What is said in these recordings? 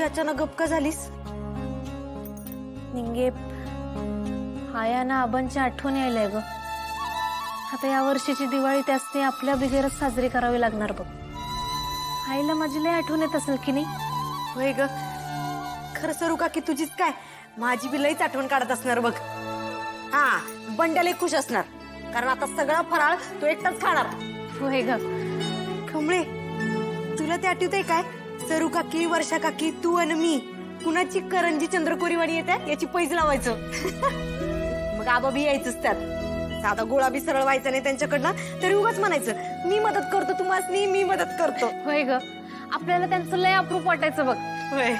अचानक गप का झालीस? निंगे आयाना आबांची आठवण यायलाय ग. आता या वर्षीची दिवाळी त्यासने आपल्या बिगेरच साजरी करावी लागणार बघ. आईला माझी लय आठवण येत असेल की नाही? होय ग, खरं सरू काकी तुझीच काय, माझी बी लईच आठवण काढत असणार बघ. हा, बंड्याला खुश असणार कारण आता सगळा फराळ तो एकटाच खाणार. होय ग. कमळे, तुला ते आठवतंय काय? सरू काकी, वर्षा काकी, तू आणि मी कुणाची करंजी चंद्रकोरीवाणी येते याची पैज लावायचं. मग आबा बी यायचंच त्यात. साधा गोळा बी सरळ व्हायचा नाही त्यांच्याकडनं, तरी उगाच म्हणायचं मी मदत करतो तुम्हाला, मी मदत करतो. होय ग, आपल्याला त्यांचं लय अप्रूप वाटायचं बघ. होय.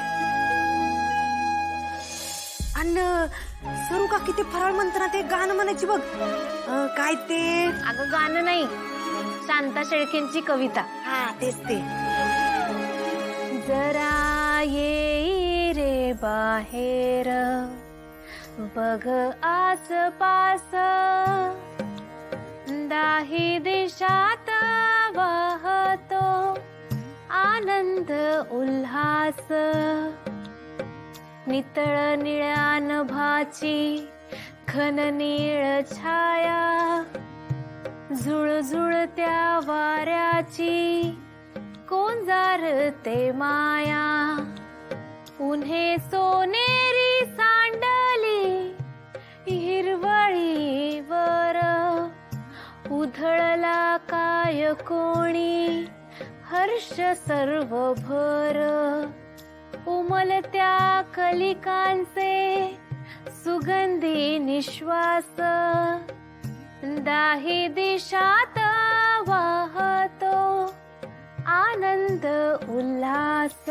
आणि सरू काकी ते फराळ म्हणताना ते गाणं म्हणायची बघ, काय ते? अगं गाणं नाही, शांता शेळकेंची कविता. हा तेच ते. जरा ये रे बाहेर बघ आसपास, दाही दिशात वाहतो आनंद उल्हास. नितळ निळ्या नभाची घन नीळ छाया, झुळझुळत्या वाऱ्याची कोंजारते माया. उन्हे सोनेरी सांडली हिरवळीवर, उधळला काय कोणी हर्ष सर्वभर. उमलत्या कलिकांचे सुगंधी निश्वास, दाही दिशात वाहतो आनंद उल्हास.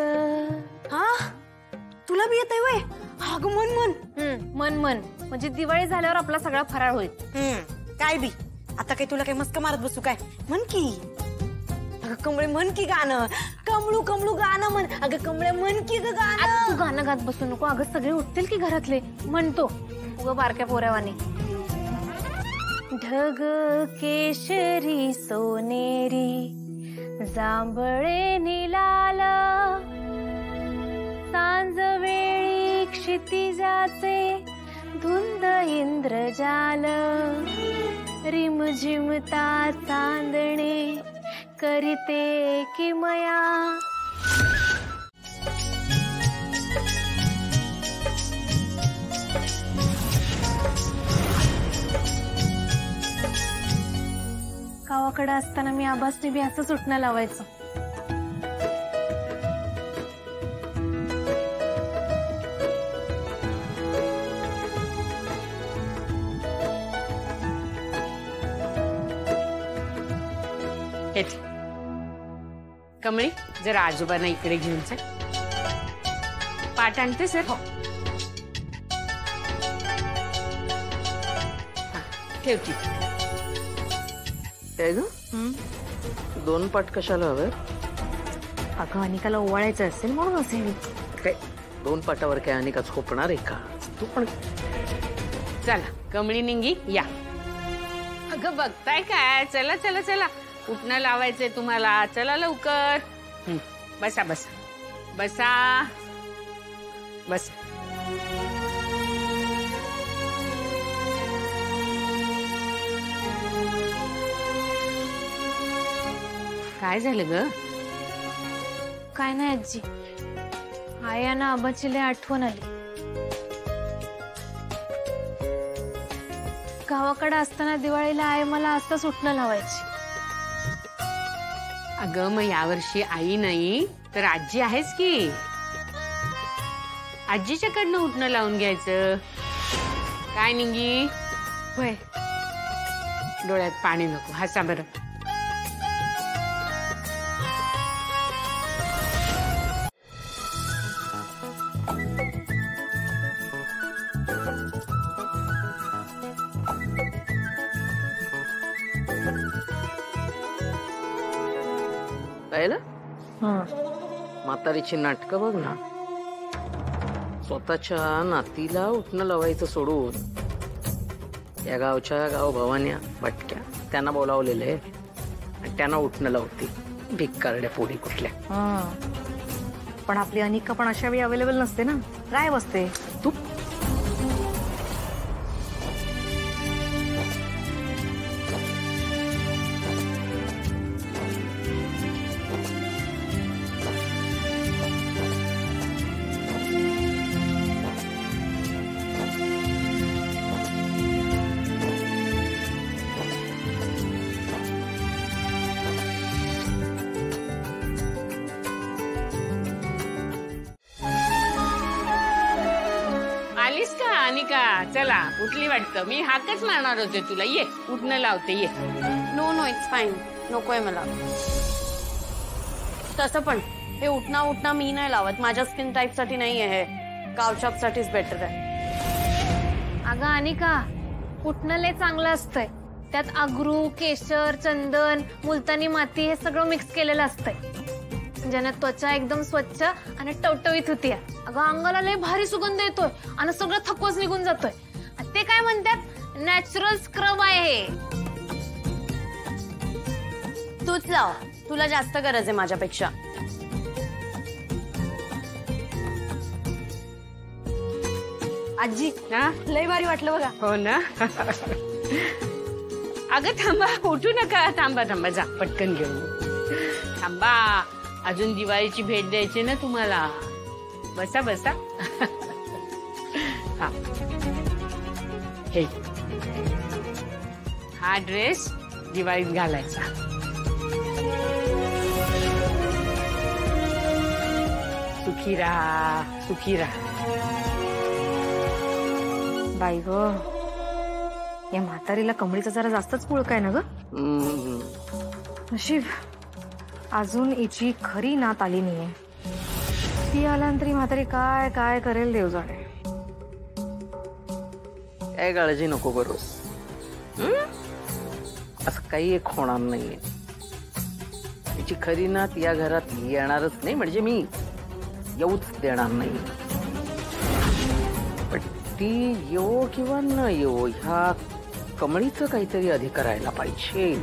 हा, तुला बी येतंय वय? हा ग, मन मन. मन मन म्हणजे दिवाळी झाल्यावर आपला सगळा फराळ होईल. काय बी आता काय तुला काय मस्का मारत बसू काय? म्हण की. अगं कमळे म्हण की गाणं, कमळू कमळू गाणं म्हण. अगं कमळे म्हण की ग गाणं. तू गाणं गात बसू नको, अगं सगळे उठतील की घरातले. म्हणतो उगा बारक्या पोऱ्यावानी. ढग केशरी सोनेरी जांभळे निलाल, सांज वेळी क्षितिजाचे धुंद इंद्रजाल. रिमझिमता चांदणे करीते किमया. गावाकडे असताना मी आबासने बी असंच उठणं लावायचं. कमळे, जरा आजोबांना इकडे घेऊन चल. पाट आणते सर. ठेवती. काय ग, दोन पाट कशाला हवे? अगं अनिकाला ओवाळायचं असेल म्हणून असेल. काय दोन पाटावर काय अनिका झोपणार आहे का? तू पण चला कमळी निंगी या. अगं बघताय काय? चला चला चला, उठणं लावायचंय तुम्हाला. चला लवकर. बसा बसा बसा बस. काय झालं ग? काय नाही आजी, आयाना आबाची लय आठवण आली. गावाकडे असताना दिवाळीला आई मला असंच उठणं लावायची. अगं मग यावर्षी आई नाही तर आजी आहेच की. आजीच्याकडनं उठणं लावून घ्यायचं. काय निंगी? होय. डोळ्यात पाणी नको, हसा बरं. म्हातारीची नाटकं बघ ना. स्वतःच्या नातीला उठणं लावायचं सोडून या गावच्या गावभावान्या भटक्या त्यांना बोलावलेले आणि त्यांना उठणं लावते. भिक्कारड्या पोरी कुठल्या. पण आपली अनिका पण अशा वेळी अवेलेबल नसते ना, गायब असते. तू आलीस का अनिका? चला उठली वाटतं. मी हाकच मारणार होते तुला. ये उठणं लावते ये. नो नो इट्स फाईन, नकोय मला. तसं पण हे उठणं मी नाही लावत. माझ्या स्किन टाईप साठी नाही आहे हे. काउचॉप साठीच बेटर आहे. अगं अनिका, उठणं लय चांगलं असतंय. त्यात अगरू, केशर, चंदन, मुलतानी माती हे सगळं मिक्स केलेलं असतंय, ज्याने त्वचा एकदम स्वच्छ आणि टवटवीत होती. अगं अंगाला लय भारी सुगंध येतोय आणि सगळं थकवच निघून जातोय. ते काय म्हणतात, नॅचरल स्क्रब आहे. तूच लाव, तुला जास्त गरज आहे माझ्यापेक्षा. आजी हा लय भारी वाटलं बघा. हो ना. अगं थांबा, उठू नका. थांबा थांबा, जा पटकन घेऊन. थांबा, अजून दिवाळीची भेट द्यायची ना तुम्हाला. बसा बसा. हा हे हा ड्रेस दिवाळीत घालायचा. सुखी राहा, सुखी राहा. बाई ग, या म्हातारीला कमळीचा जरा जास्तच पुळक आहे ना ग. नशीब अजून हिची खरी नात आली नाहीये. ती आल्यानंतर ही म्हातारी काय काय करेल देव जाणे. काय काळजी नको करू. असं काही एक होणार नाहीये. तिची खरी नात या घरात येणारच नाही, म्हणजे मी येऊच देणार नाही. पण ती येवो किंवा न येवो, ह्या कमळीचं काहीतरी अधिक करायला पाहिजे.